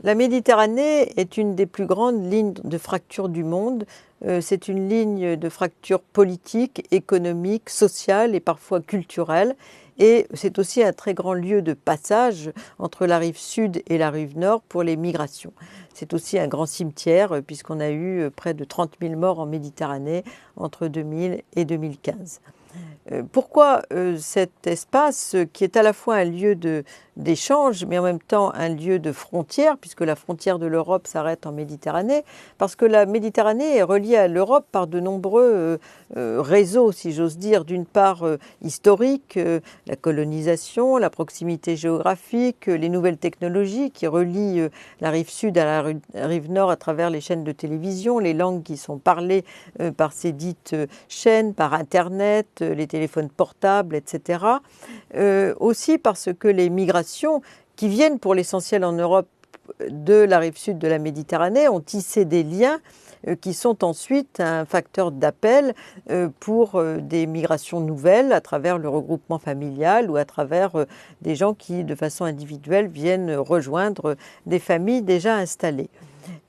La Méditerranée est une des plus grandes lignes de fracture du monde. C'est une ligne de fracture politique, économique, sociale et parfois culturelle. Et c'est aussi un très grand lieu de passage entre la rive sud et la rive nord pour les migrations. C'est aussi un grand cimetière puisqu'on a eu près de 30 000 morts en Méditerranée entre 2000 et 2015. Pourquoi cet espace qui est à la fois un lieu d'échange, mais en même temps un lieu de frontière, puisque la frontière de l'Europe s'arrête en Méditerranée, parce que la Méditerranée est reliée à l'Europe par de nombreux réseaux, si j'ose dire, d'une part historique, la colonisation, la proximité géographique, les nouvelles technologies qui relient la rive sud à la rive nord à travers les chaînes de télévision, les langues qui sont parlées par ces dites chaînes, par Internet, les téléphones portables, etc. Aussi parce que les migrations qui viennent pour l'essentiel en Europe de la rive sud de la Méditerranée ont tissé des liens qui sont ensuite un facteur d'appel pour des migrations nouvelles à travers le regroupement familial ou à travers des gens qui, de façon individuelle, viennent rejoindre des familles déjà installées.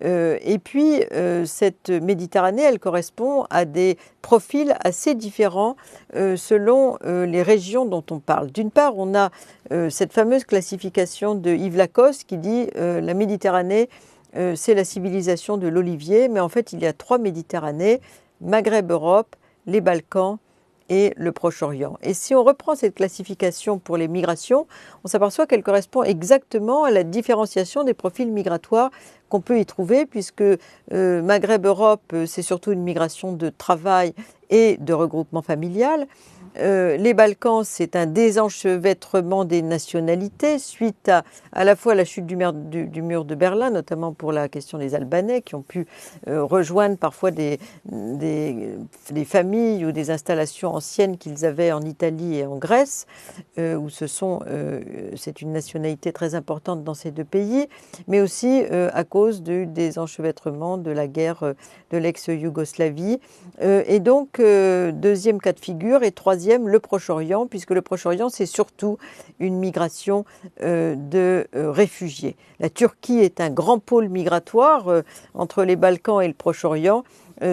Et puis, cette Méditerranée, elle correspond à des profils assez différents selon les régions dont on parle. D'une part, on a cette fameuse classification de Yves Lacoste qui dit la Méditerranée, c'est la civilisation de l'olivier, mais en fait, il y a 3 Méditerranées, Maghreb-Europe, les Balkans et le Proche-Orient. Et si on reprend cette classification pour les migrations, on s'aperçoit qu'elle correspond exactement à la différenciation des profils migratoires qu'on peut y trouver, puisque Maghreb-Europe, c'est surtout une migration de travail et de regroupement familial. Les Balkans, c'est un désenchevêtrement des nationalités suite à la fois la chute du mur de Berlin, notamment pour la question des Albanais qui ont pu rejoindre parfois des familles ou des installations anciennes qu'ils avaient en Italie et en Grèce, où c'est une nationalité très importante dans ces deux pays, mais aussi à cause du désenchevêtrement de la guerre de l'ex-Yougoslavie. Et donc, deuxième cas de figure, et troisième, le Proche-Orient, puisque le Proche-Orient, c'est surtout une migration de réfugiés. La Turquie est un grand pôle migratoire entre les Balkans et le Proche-Orient.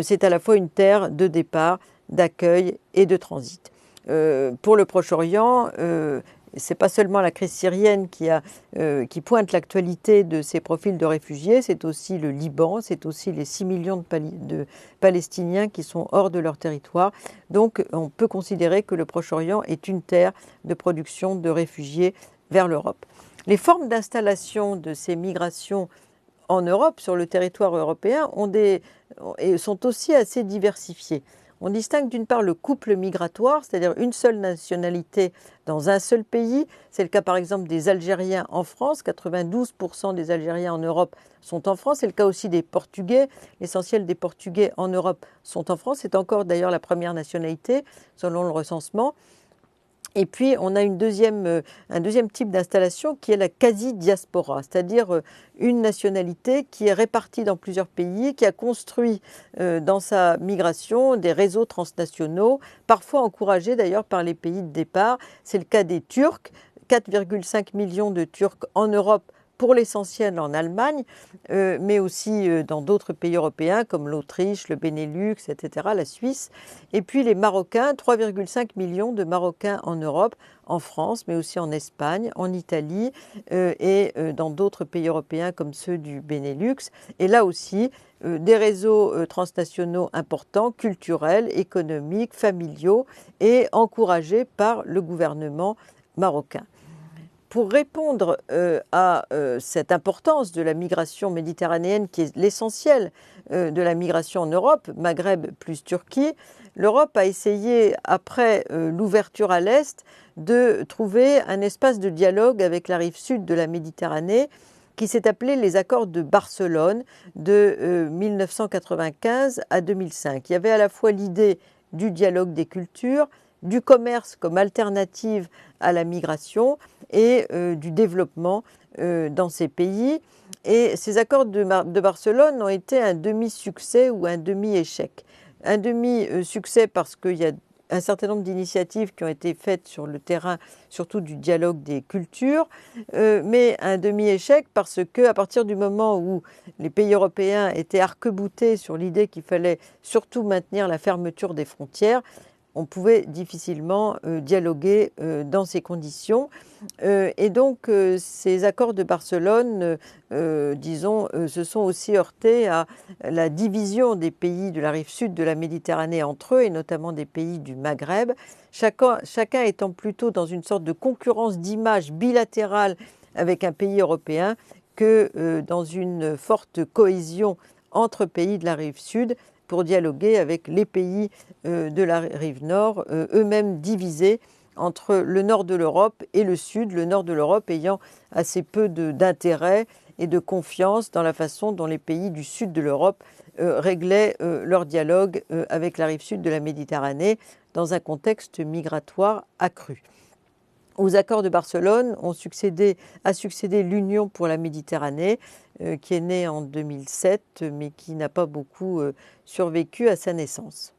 C'est à la fois une terre de départ, d'accueil et de transit. Pour le Proche-Orient, c'est pas seulement la crise syrienne qui pointe l'actualité de ces profils de réfugiés, c'est aussi le Liban, c'est aussi les 6 millions de Palestiniens qui sont hors de leur territoire. Donc on peut considérer que le Proche-Orient est une terre de production de réfugiés vers l'Europe. Les formes d'installation de ces migrations en Europe, sur le territoire européen, sont aussi assez diversifiées. On distingue d'une part le couple migratoire, c'est-à-dire une seule nationalité dans un seul pays. C'est le cas par exemple des Algériens en France. 92% des Algériens en Europe sont en France. C'est le cas aussi des Portugais. L'essentiel des Portugais en Europe sont en France. C'est encore d'ailleurs la première nationalité selon le recensement. Et puis, on a un deuxième type d'installation qui est la quasi-diaspora, c'est-à-dire une nationalité qui est répartie dans plusieurs pays, qui a construit dans sa migration des réseaux transnationaux, parfois encouragés d'ailleurs par les pays de départ. C'est le cas des Turcs, 4,5 millions de Turcs en Europe, pour l'essentiel en Allemagne, mais aussi dans d'autres pays européens comme l'Autriche, le Benelux, etc., la Suisse. Et puis les Marocains, 3,5 millions de Marocains en Europe, en France, mais aussi en Espagne, en Italie et dans d'autres pays européens comme ceux du Benelux. Et là aussi, des réseaux transnationaux importants, culturels, économiques, familiaux et encouragés par le gouvernement marocain. Pour répondre à cette importance de la migration méditerranéenne, qui est l'essentiel de la migration en Europe, Maghreb plus Turquie, l'Europe a essayé, après l'ouverture à l'Est, de trouver un espace de dialogue avec la rive sud de la Méditerranée, qui s'est appelé les accords de Barcelone de 1995 à 2005. Il y avait à la fois l'idée du dialogue des cultures, du commerce comme alternative à la migration et du développement dans ces pays. Et ces accords de Barcelone ont été un demi-succès ou un demi-échec. Un demi-succès parce qu'il y a un certain nombre d'initiatives qui ont été faites sur le terrain, surtout du dialogue des cultures, mais un demi-échec parce qu'à partir du moment où les pays européens étaient arc-boutés sur l'idée qu'il fallait surtout maintenir la fermeture des frontières, on pouvait difficilement dialoguer dans ces conditions. Et donc, ces accords de Barcelone, disons, se sont aussi heurtés à la division des pays de la rive sud de la Méditerranée entre eux, et notamment des pays du Maghreb, chacun étant plutôt dans une sorte de concurrence d'image bilatérale avec un pays européen que dans une forte cohésion entre pays de la rive sud pour dialoguer avec les pays de la rive nord, eux-mêmes divisés entre le nord de l'Europe et le sud, le nord de l'Europe ayant assez peu d'intérêt et de confiance dans la façon dont les pays du sud de l'Europe réglaient leur dialogue avec la rive sud de la Méditerranée dans un contexte migratoire accru. Aux accords de Barcelone a succédé l'Union pour la Méditerranée, qui est née en 2007, mais qui n'a pas beaucoup survécu à sa naissance.